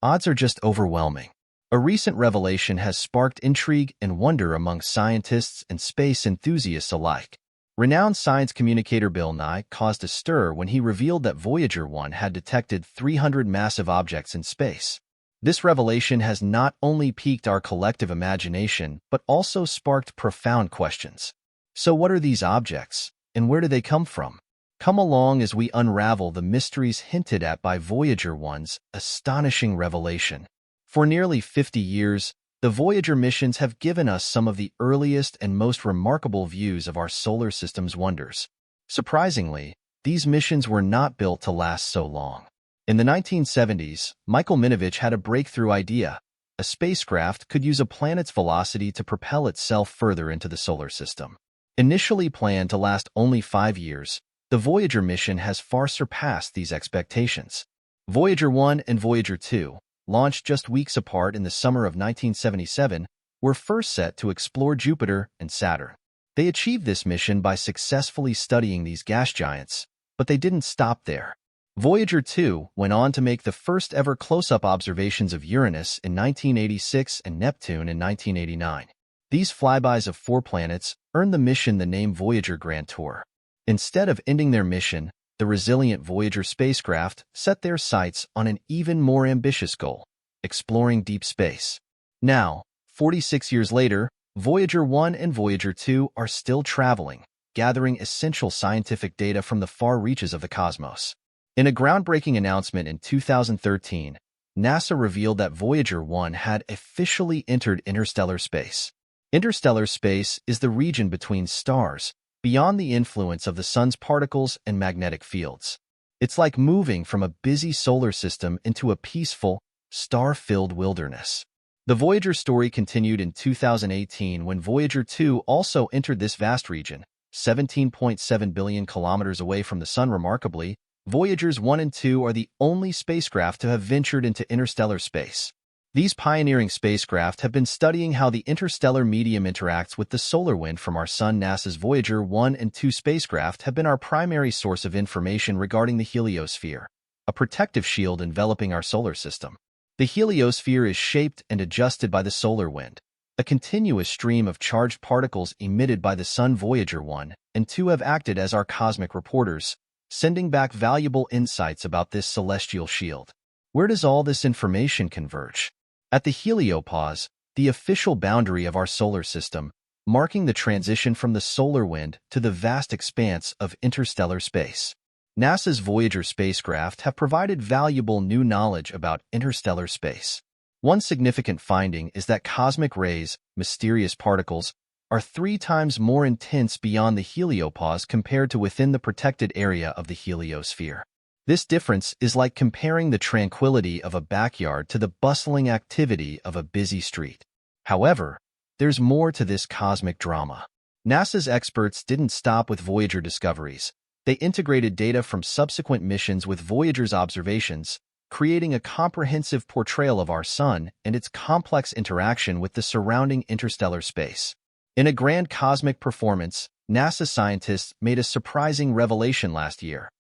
Odds are just overwhelming. A recent revelation has sparked intrigue and wonder among scientists and space enthusiasts alike. Renowned science communicator Bill Nye caused a stir when he revealed that Voyager 1 had detected 300 massive objects in space. This revelation has not only piqued our collective imagination, but also sparked profound questions. So what are these objects, and where do they come from? Come along as we unravel the mysteries hinted at by Voyager 1's astonishing revelation. For nearly 50 years, the Voyager missions have given us some of the earliest and most remarkable views of our solar system's wonders. Surprisingly, these missions were not built to last so long. In the 1970s, Michael Minovich had a breakthrough idea. A spacecraft could use a planet's velocity to propel itself further into the solar system. Initially planned to last only 5 years, the Voyager mission has far surpassed these expectations. Voyager 1 and Voyager 2, launched just weeks apart in the summer of 1977, were first set to explore Jupiter and Saturn. They achieved this mission by successfully studying these gas giants, but they didn't stop there. Voyager 2 went on to make the first ever close-up observations of Uranus in 1986 and Neptune in 1989. These flybys of 4 planets earned the mission the name Voyager Grand Tour. Instead of ending their mission, the resilient Voyager spacecraft set their sights on an even more ambitious goal: exploring deep space. Now, 46 years later, Voyager 1 and Voyager 2 are still traveling, gathering essential scientific data from the far reaches of the cosmos. In a groundbreaking announcement in 2013, NASA revealed that Voyager 1 had officially entered interstellar space. Interstellar space is the region between stars, beyond the influence of the sun's particles and magnetic fields. It's like moving from a busy solar system into a peaceful, star-filled wilderness. The Voyager story continued in 2018 when Voyager 2 also entered this vast region, 17.7 billion kilometers away from the sun. Remarkably, Voyagers 1 and 2 are the only spacecraft to have ventured into interstellar space. These pioneering spacecraft have been studying how the interstellar medium interacts with the solar wind from our sun. NASA's Voyager 1 and 2 spacecraft have been our primary source of information regarding the heliosphere, a protective shield enveloping our solar system. The heliosphere is shaped and adjusted by the solar wind, a continuous stream of charged particles emitted by the sun. Voyager 1 and 2 have acted as our cosmic reporters, sending back valuable insights about this celestial shield. Where does all this information converge? At the heliopause, the official boundary of our solar system, marking the transition from the solar wind to the vast expanse of interstellar space. NASA's Voyager spacecraft have provided valuable new knowledge about interstellar space. One significant finding is that cosmic rays, mysterious particles, are 3 times more intense beyond the heliopause compared to within the protected area of the heliosphere. This difference is like comparing the tranquility of a backyard to the bustling activity of a busy street. However, there's more to this cosmic drama. NASA's experts didn't stop with Voyager discoveries. They integrated data from subsequent missions with Voyager's observations, creating a comprehensive portrayal of our sun and its complex interaction with the surrounding interstellar space. In a grand cosmic performance, NASA scientists made a surprising revelation last year.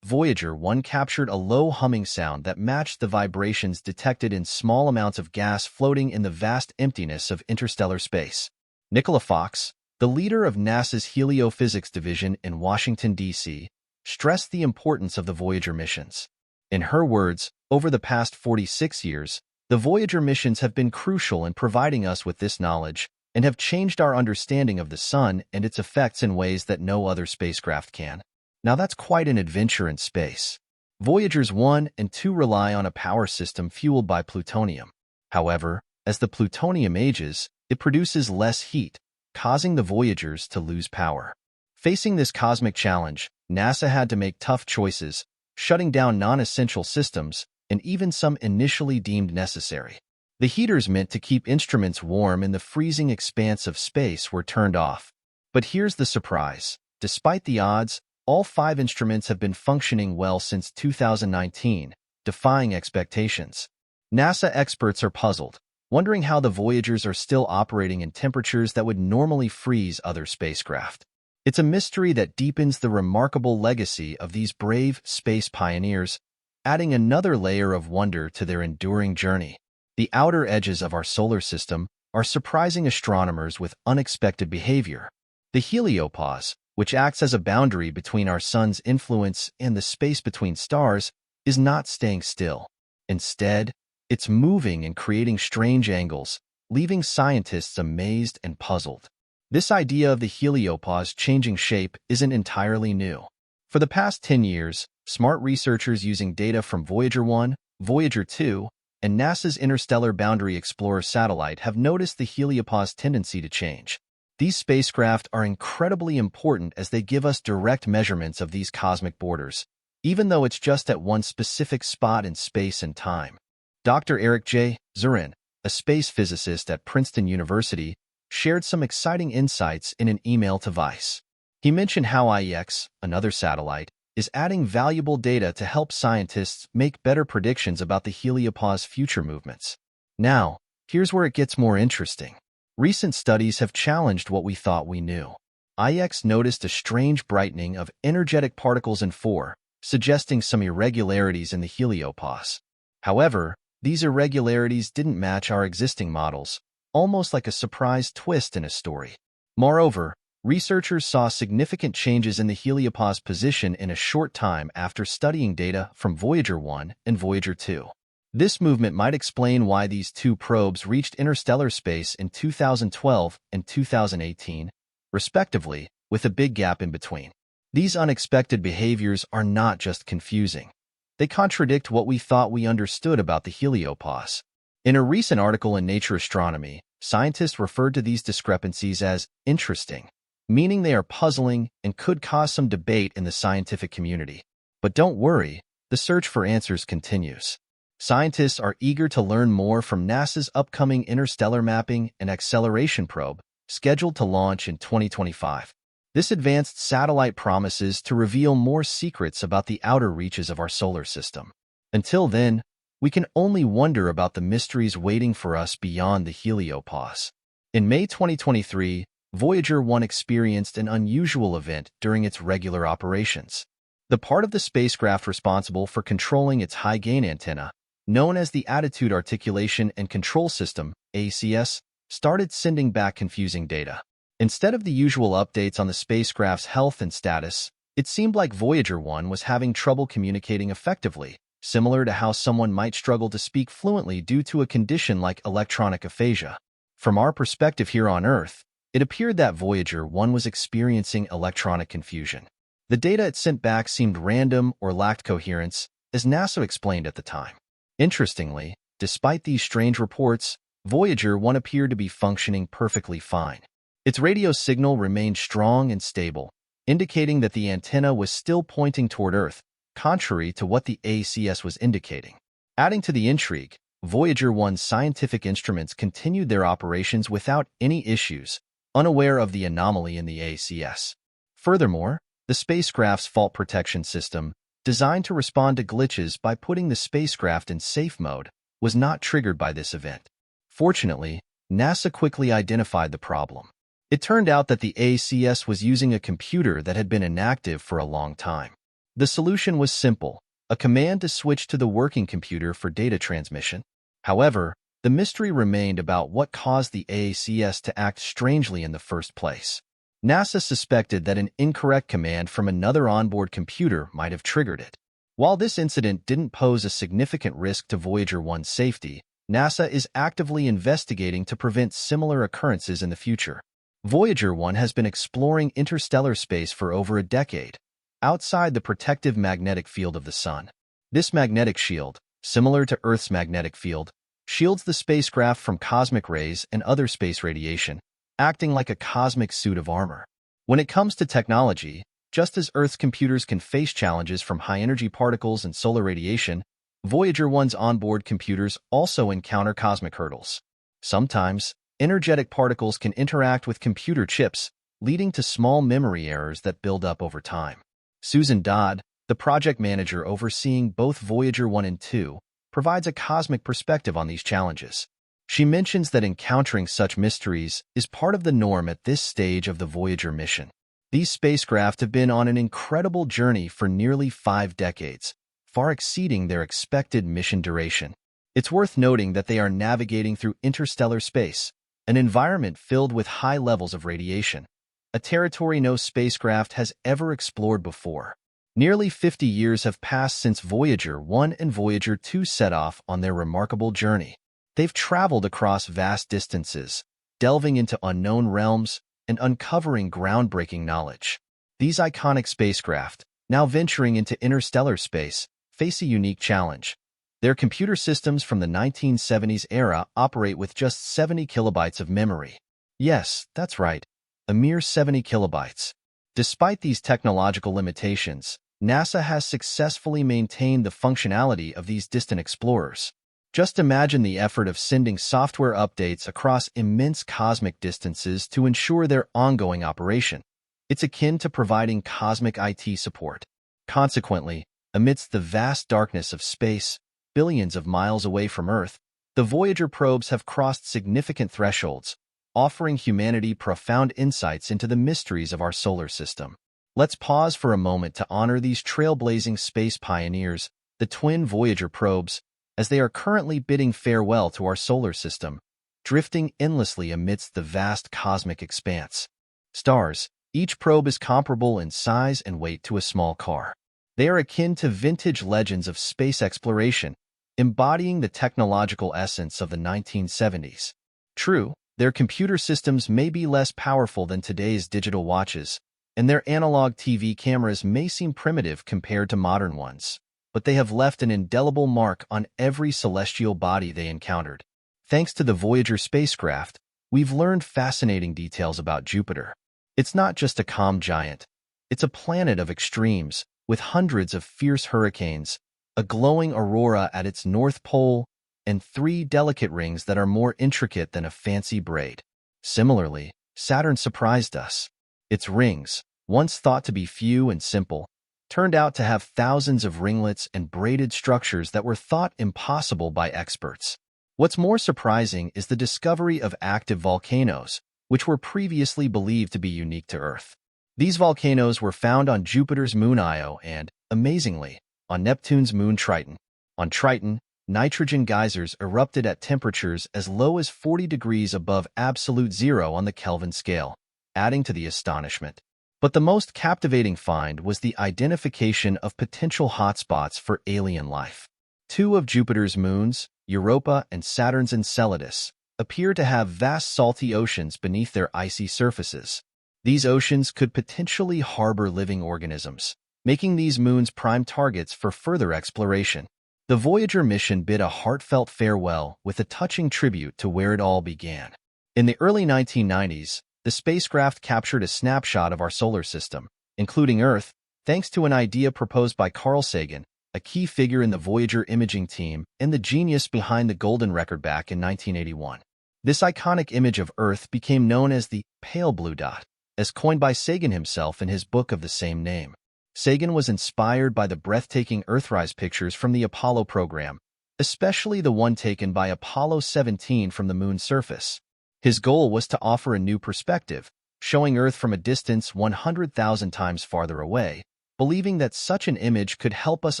Voyager 1 captured a low humming sound that matched the vibrations detected in small amounts of gas floating in the vast emptiness of interstellar space. Nicola Fox, the leader of NASA's Heliophysics Division in Washington, D.C., stressed the importance of the Voyager missions. In her words, over the past 46 years, the Voyager missions have been crucial in providing us with this knowledge and have changed our understanding of the sun and its effects in ways that no other spacecraft can. Now that's quite an adventure in space. Voyagers 1 and 2 rely on a power system fueled by plutonium. However, as the plutonium ages, it produces less heat, causing the Voyagers to lose power. Facing this cosmic challenge, NASA had to make tough choices, shutting down non-essential systems and even some initially deemed necessary. The heaters meant to keep instruments warm in the freezing expanse of space were turned off. But here's the surprise. Despite the odds, all 5 instruments have been functioning well since 2019, defying expectations. NASA experts are puzzled, wondering how the Voyagers are still operating in temperatures that would normally freeze other spacecraft. It's a mystery that deepens the remarkable legacy of these brave space pioneers, adding another layer of wonder to their enduring journey. The outer edges of our solar system are surprising astronomers with unexpected behavior. The heliopause, which acts as a boundary between our sun's influence and the space between stars, is not staying still. Instead, it's moving and creating strange angles, leaving scientists amazed and puzzled. This idea of the heliopause changing shape isn't entirely new. For the past 10 years, smart researchers using data from Voyager 1, Voyager 2, and NASA's Interstellar Boundary Explorer satellite have noticed the heliopause tendency to change. These spacecraft are incredibly important as they give us direct measurements of these cosmic borders, even though it's just at one specific spot in space and time. Dr. Eric J. Zurin, a space physicist at Princeton University, shared some exciting insights in an email to Vice. He mentioned how IEX, another satellite, is adding valuable data to help scientists make better predictions about the heliopause future movements. Now, here's where it gets more interesting. Recent studies have challenged what we thought we knew. IEX noticed a strange brightening of energetic particles in 4, suggesting some irregularities in the heliopause. However, these irregularities didn't match our existing models, almost like a surprise twist in a story. Moreover, researchers saw significant changes in the heliopause position in a short time after studying data from Voyager 1 and Voyager 2. This movement might explain why these two probes reached interstellar space in 2012 and 2018, respectively, with a big gap in between. These unexpected behaviors are not just confusing. They contradict what we thought we understood about the heliopause. In a recent article in Nature Astronomy, scientists referred to these discrepancies as interesting, meaning they are puzzling and could cause some debate in the scientific community. But don't worry, the search for answers continues. Scientists are eager to learn more from NASA's upcoming Interstellar Mapping and Acceleration probe, scheduled to launch in 2025. This advanced satellite promises to reveal more secrets about the outer reaches of our solar system. Until then, we can only wonder about the mysteries waiting for us beyond the heliopause. In May 2023, Voyager 1 experienced an unusual event during its regular operations. The part of the spacecraft responsible for controlling its high-gain antenna, known as the Attitude Articulation and Control System, ACS, started sending back confusing data. Instead of the usual updates on the spacecraft's health and status, it seemed like Voyager 1 was having trouble communicating effectively, similar to how someone might struggle to speak fluently due to a condition like electronic aphasia. From our perspective here on Earth, it appeared that Voyager 1 was experiencing electronic confusion. The data it sent back seemed random or lacked coherence, as NASA explained at the time. Interestingly, despite these strange reports, Voyager 1 appeared to be functioning perfectly fine. Its radio signal remained strong and stable, indicating that the antenna was still pointing toward Earth, contrary to what the ACS was indicating. Adding to the intrigue, Voyager 1's scientific instruments continued their operations without any issues, unaware of the anomaly in the ACS. Furthermore, the spacecraft's fault protection system, designed to respond to glitches by putting the spacecraft in safe mode, was not triggered by this event. Fortunately, NASA quickly identified the problem. It turned out that the ACS was using a computer that had been inactive for a long time. The solution was simple, a command to switch to the working computer for data transmission. However, the mystery remained about what caused the ACS to act strangely in the first place. NASA suspected that an incorrect command from another onboard computer might have triggered it. While this incident didn't pose a significant risk to Voyager 1's safety, NASA is actively investigating to prevent similar occurrences in the future. Voyager 1 has been exploring interstellar space for over a decade, outside the protective magnetic field of the Sun. This magnetic shield, similar to Earth's magnetic field, shields the spacecraft from cosmic rays and other space radiation, acting like a cosmic suit of armor. When it comes to technology, just as Earth's computers can face challenges from high-energy particles and solar radiation, Voyager 1's onboard computers also encounter cosmic hurdles. Sometimes, energetic particles can interact with computer chips, leading to small memory errors that build up over time. Susan Dodd, the project manager overseeing both Voyager 1 and 2, provides a cosmic perspective on these challenges. She mentions that encountering such mysteries is part of the norm at this stage of the Voyager mission. These spacecraft have been on an incredible journey for nearly 5 decades, far exceeding their expected mission duration. It's worth noting that they are navigating through interstellar space, an environment filled with high levels of radiation, a territory no spacecraft has ever explored before. Nearly 50 years have passed since Voyager 1 and Voyager 2 set off on their remarkable journey. They've traveled across vast distances, delving into unknown realms and uncovering groundbreaking knowledge. These iconic spacecraft, now venturing into interstellar space, face a unique challenge. Their computer systems from the 1970s era operate with just 70 kilobytes of memory. Yes, that's right, a mere 70 kilobytes. Despite these technological limitations, NASA has successfully maintained the functionality of these distant explorers. Just imagine the effort of sending software updates across immense cosmic distances to ensure their ongoing operation. It's akin to providing cosmic IT support. Consequently, amidst the vast darkness of space, billions of miles away from Earth, the Voyager probes have crossed significant thresholds, offering humanity profound insights into the mysteries of our solar system. Let's pause for a moment to honor these trailblazing space pioneers, the twin Voyager probes, as they are currently bidding farewell to our solar system, drifting endlessly amidst the vast cosmic expanse. Stars, each probe is comparable in size and weight to a small car. They are akin to vintage legends of space exploration, embodying the technological essence of the 1970s. True, their computer systems may be less powerful than today's digital watches, and their analog TV cameras may seem primitive compared to modern ones, but they have left an indelible mark on every celestial body they encountered. Thanks to the Voyager spacecraft, we've learned fascinating details about Jupiter. It's not just a calm giant. It's a planet of extremes, with hundreds of fierce hurricanes, a glowing aurora at its north pole, and 3 delicate rings that are more intricate than a fancy braid. Similarly, Saturn surprised us. Its rings, once thought to be few and simple, turned out to have thousands of ringlets and braided structures that were thought impossible by experts. What's more surprising is the discovery of active volcanoes, which were previously believed to be unique to Earth. These volcanoes were found on Jupiter's moon Io and, amazingly, on Neptune's moon Triton. On Triton, nitrogen geysers erupted at temperatures as low as 40 degrees above absolute zero on the Kelvin scale, adding to the astonishment. But the most captivating find was the identification of potential hotspots for alien life. 2 of Jupiter's moons, Europa and Saturn's Enceladus, appear to have vast salty oceans beneath their icy surfaces. These oceans could potentially harbor living organisms, making these moons prime targets for further exploration. The Voyager mission bid a heartfelt farewell with a touching tribute to where it all began. In the early 1990s, the spacecraft captured a snapshot of our solar system, including Earth, thanks to an idea proposed by Carl Sagan, a key figure in the Voyager imaging team and the genius behind the Golden Record back in 1981. This iconic image of Earth became known as the pale blue dot, as coined by Sagan himself in his book of the same name. Sagan was inspired by the breathtaking Earthrise pictures from the Apollo program, especially the one taken by Apollo 17 from the moon's surface. His goal was to offer a new perspective, showing Earth from a distance 100,000 times farther away, believing that such an image could help us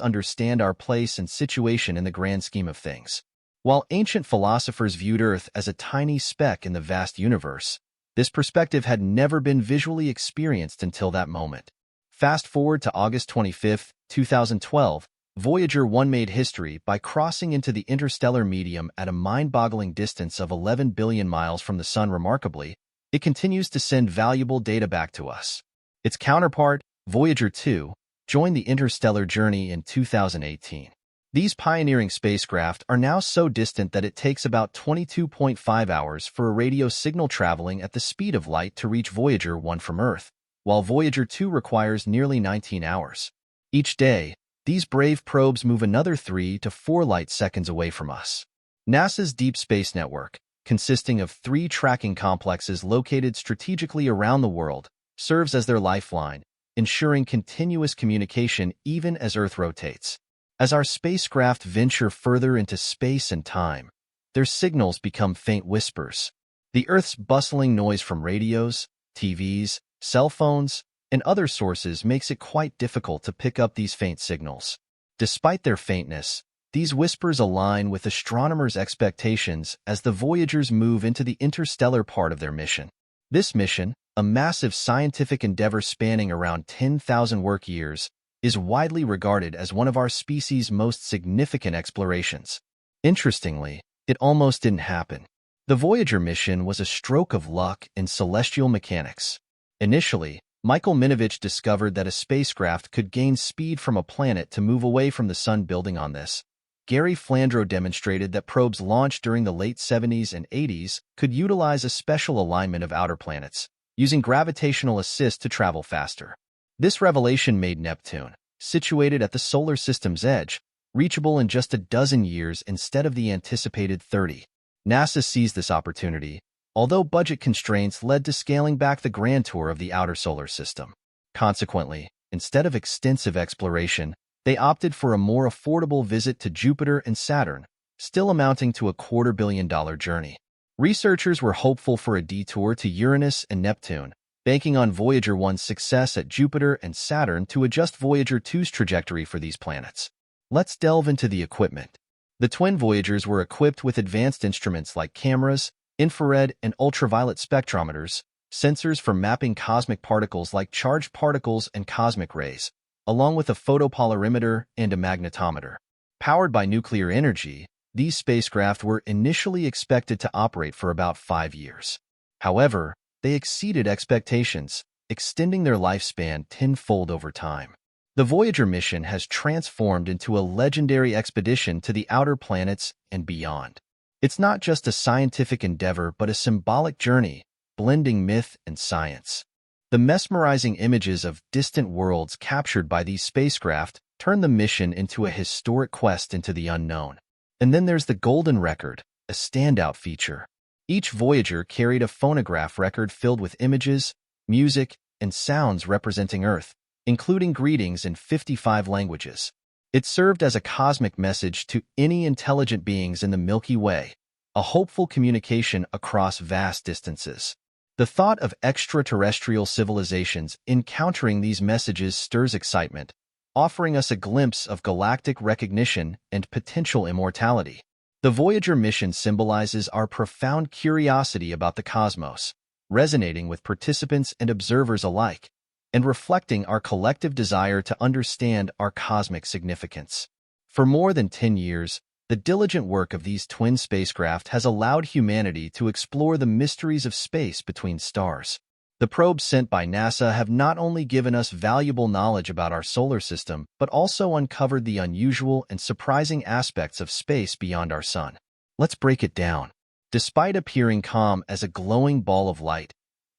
understand our place and situation in the grand scheme of things. While ancient philosophers viewed Earth as a tiny speck in the vast universe, this perspective had never been visually experienced until that moment. Fast forward to August 25, 2012, Voyager 1 made history by crossing into the interstellar medium at a mind-boggling distance of 11 billion miles from the Sun. Remarkably, it continues to send valuable data back to us. Its counterpart, Voyager 2, joined the interstellar journey in 2018. These pioneering spacecraft are now so distant that it takes about 22.5 hours for a radio signal traveling at the speed of light to reach Voyager 1 from Earth, while Voyager 2 requires nearly 19 hours. Each day, these brave probes move another 3 to 4 light seconds away from us. NASA's Deep Space Network, consisting of 3 tracking complexes located strategically around the world, serves as their lifeline, ensuring continuous communication even as Earth rotates. As our spacecraft venture further into space and time, their signals become faint whispers. The Earth's bustling noise from radios, TVs, cell phones, and other sources makes it quite difficult to pick up these faint signals. Despite their faintness, these whispers align with astronomers' expectations as the Voyagers move into the interstellar part of their mission. This mission, a massive scientific endeavor spanning around 10,000 work years, is widely regarded as one of our species' most significant explorations. Interestingly, it almost didn't happen. The Voyager mission was a stroke of luck in celestial mechanics. Initially, Michael Minovich discovered that a spacecraft could gain speed from a planet to move away from the Sun. Building on this, Gary Flandreau demonstrated that probes launched during the late 70s and 80s could utilize a special alignment of outer planets, using gravitational assist to travel faster. This revelation made Neptune, situated at the solar system's edge, reachable in just a dozen years instead of the anticipated 30. NASA seized this opportunity, although budget constraints led to scaling back the grand tour of the outer solar system. Consequently, instead of extensive exploration, they opted for a more affordable visit to Jupiter and Saturn, still amounting to a $250 million journey. Researchers were hopeful for a detour to Uranus and Neptune, banking on Voyager 1's success at Jupiter and Saturn to adjust Voyager 2's trajectory for these planets. Let's delve into the equipment. The twin Voyagers were equipped with advanced instruments like cameras, infrared and ultraviolet spectrometers, sensors for mapping cosmic particles like charged particles and cosmic rays, along with a photopolarimeter and a magnetometer. Powered by nuclear energy, these spacecraft were initially expected to operate for about 5 years. However, they exceeded expectations, extending their lifespan tenfold over time. The Voyager mission has transformed into a legendary expedition to the outer planets and beyond. It's not just a scientific endeavor but a symbolic journey, blending myth and science. The mesmerizing images of distant worlds captured by these spacecraft turn the mission into a historic quest into the unknown. And then there's the Golden Record, a standout feature. Each Voyager carried a phonograph record filled with images, music, and sounds representing Earth, including greetings in 55 languages. It served as a cosmic message to any intelligent beings in the Milky Way, a hopeful communication across vast distances. The thought of extraterrestrial civilizations encountering these messages stirs excitement, offering us a glimpse of galactic recognition and potential immortality. The Voyager mission symbolizes our profound curiosity about the cosmos, resonating with participants and observers alike, and reflecting our collective desire to understand our cosmic significance. For more than 10 years, the diligent work of these twin spacecraft has allowed humanity to explore the mysteries of space between stars. The probes sent by NASA have not only given us valuable knowledge about our solar system, but also uncovered the unusual and surprising aspects of space beyond our sun. Let's break it down. Despite appearing calm as a glowing ball of light,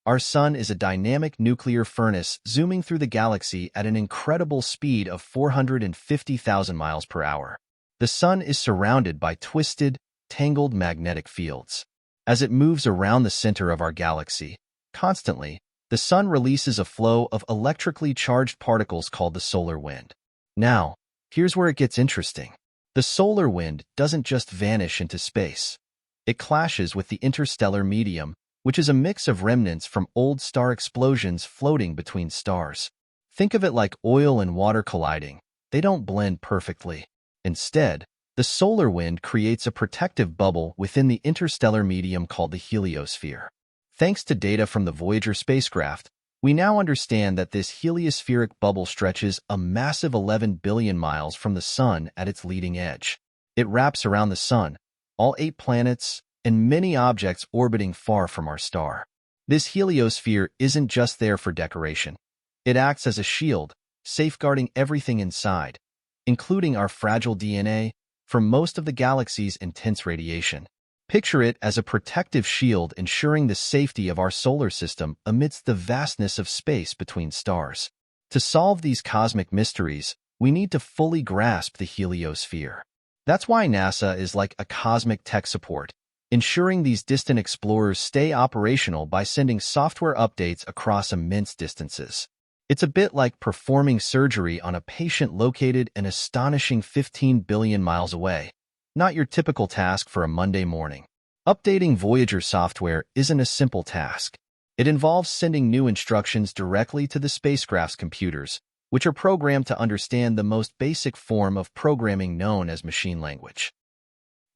our sun is a dynamic nuclear furnace zooming through the galaxy at an incredible speed of 450,000 miles per hour. The sun is surrounded by twisted, tangled magnetic fields. As it moves around the center of our galaxy, constantly, the sun releases a flow of electrically charged particles called the solar wind. Now, here's where it gets interesting. The solar wind doesn't just vanish into space. It clashes with the interstellar medium, which is a mix of remnants from old star explosions floating between stars. Think of it like oil and water colliding. They don't blend perfectly. Instead, the solar wind creates a protective bubble within the interstellar medium called the heliosphere. Thanks to data from the Voyager spacecraft, we now understand that this heliospheric bubble stretches a massive 11 billion miles from the Sun at its leading edge. It wraps around the Sun, all 8 planets, and many objects orbiting far from our star. This heliosphere isn't just there for decoration. It acts as a shield, safeguarding everything inside, including our fragile DNA, from most of the galaxy's intense radiation. Picture it as a protective shield ensuring the safety of our solar system amidst the vastness of space between stars. To solve these cosmic mysteries, we need to fully grasp the heliosphere. That's why NASA is like a cosmic tech support, ensuring these distant explorers stay operational by sending software updates across immense distances. It's a bit like performing surgery on a patient located an astonishing 15 billion miles away. Not your typical task for a Monday morning. Updating Voyager software isn't a simple task. It involves sending new instructions directly to the spacecraft's computers, which are programmed to understand the most basic form of programming known as machine language.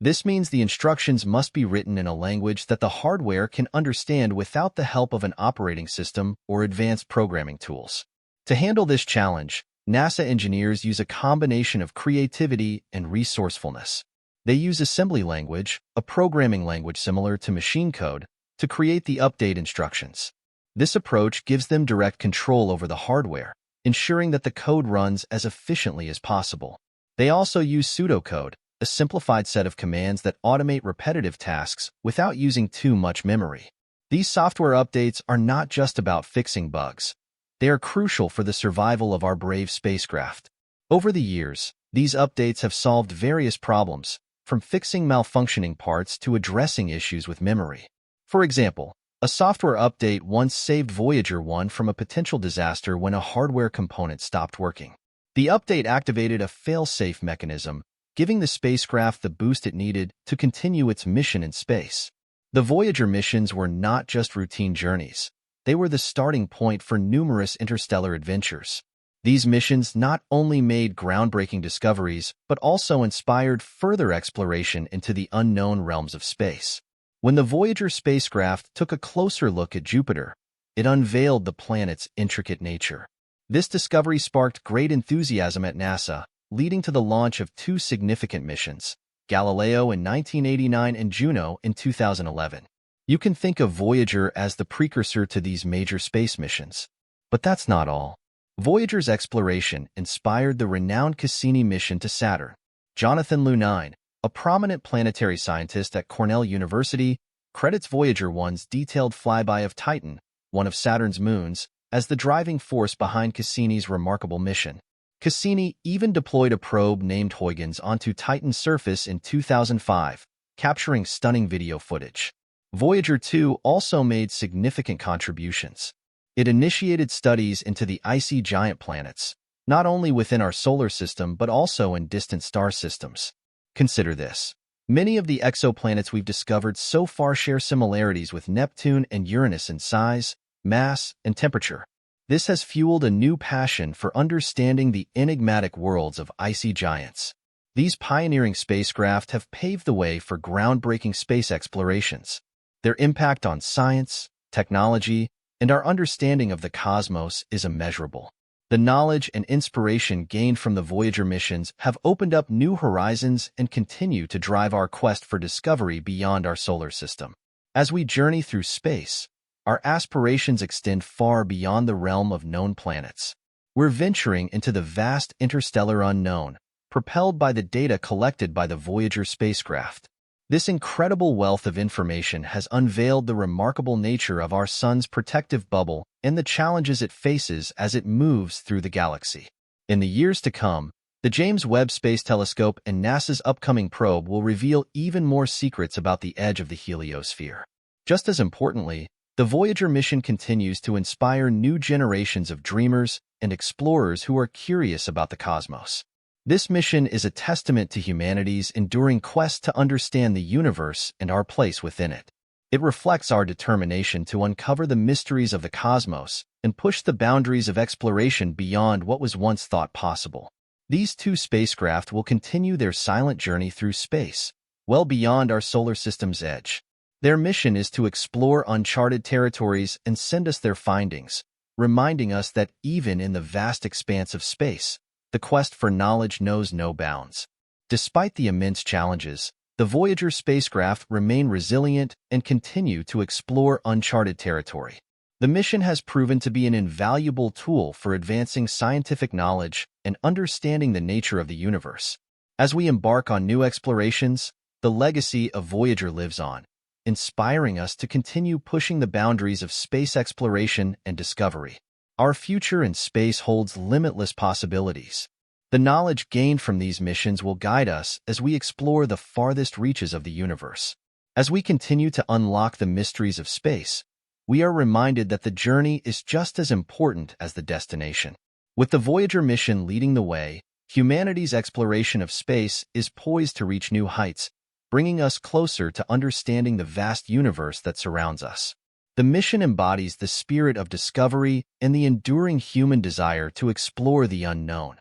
This means the instructions must be written in a language that the hardware can understand without the help of an operating system or advanced programming tools. To handle this challenge, NASA engineers use a combination of creativity and resourcefulness. They use assembly language, a programming language similar to machine code, to create the update instructions. This approach gives them direct control over the hardware, ensuring that the code runs as efficiently as possible. They also use pseudocode, a simplified set of commands that automate repetitive tasks without using too much memory. These software updates are not just about fixing bugs. They are crucial for the survival of our brave spacecraft. Over the years, these updates have solved various problems, from fixing malfunctioning parts to addressing issues with memory. For example, a software update once saved Voyager 1 from a potential disaster when a hardware component stopped working. The update activated a fail-safe mechanism, giving the spacecraft the boost it needed to continue its mission in space. The Voyager missions were not just routine journeys. They were the starting point for numerous interstellar adventures. These missions not only made groundbreaking discoveries, but also inspired further exploration into the unknown realms of space. When the Voyager spacecraft took a closer look at Jupiter, it unveiled the planet's intricate nature. This discovery sparked great enthusiasm at NASA, leading to the launch of two significant missions, Galileo in 1989 and Juno in 2011. You can think of Voyager as the precursor to these major space missions. But that's not all. Voyager's exploration inspired the renowned Cassini mission to Saturn. Jonathan Lunine, a prominent planetary scientist at Cornell University, credits Voyager 1's detailed flyby of Titan, one of Saturn's moons, as the driving force behind Cassini's remarkable mission. Cassini even deployed a probe named Huygens onto Titan's surface in 2005, capturing stunning video footage. Voyager 2 also made significant contributions. It initiated studies into the icy giant planets, not only within our solar system but also in distant star systems. Consider this. Many of the exoplanets we've discovered so far share similarities with Neptune and Uranus in size, mass, and temperature. This has fueled a new passion for understanding the enigmatic worlds of icy giants. These pioneering spacecraft have paved the way for groundbreaking space explorations. Their impact on science, technology, and our understanding of the cosmos is immeasurable. The knowledge and inspiration gained from the Voyager missions have opened up new horizons and continue to drive our quest for discovery beyond our solar system. As we journey through space, our aspirations extend far beyond the realm of known planets. We're venturing into the vast interstellar unknown, propelled by the data collected by the Voyager spacecraft. This incredible wealth of information has unveiled the remarkable nature of our sun's protective bubble and the challenges it faces as it moves through the galaxy. In the years to come, the James Webb Space Telescope and NASA's upcoming probe will reveal even more secrets about the edge of the heliosphere. Just as importantly, the Voyager mission continues to inspire new generations of dreamers and explorers who are curious about the cosmos. This mission is a testament to humanity's enduring quest to understand the universe and our place within it. It reflects our determination to uncover the mysteries of the cosmos and push the boundaries of exploration beyond what was once thought possible. These two spacecraft will continue their silent journey through space, well beyond our solar system's edge. Their mission is to explore uncharted territories and send us their findings, reminding us that even in the vast expanse of space, the quest for knowledge knows no bounds. Despite the immense challenges, the Voyager spacecraft remain resilient and continue to explore uncharted territory. The mission has proven to be an invaluable tool for advancing scientific knowledge and understanding the nature of the universe. As we embark on new explorations, the legacy of Voyager lives on, inspiring us to continue pushing the boundaries of space exploration and discovery. Our future in space holds limitless possibilities. The knowledge gained from these missions will guide us as we explore the farthest reaches of the universe. As we continue to unlock the mysteries of space, we are reminded that the journey is just as important as the destination. With the Voyager mission leading the way, humanity's exploration of space is poised to reach new heights, bringing us closer to understanding the vast universe that surrounds us. The mission embodies the spirit of discovery and the enduring human desire to explore the unknown.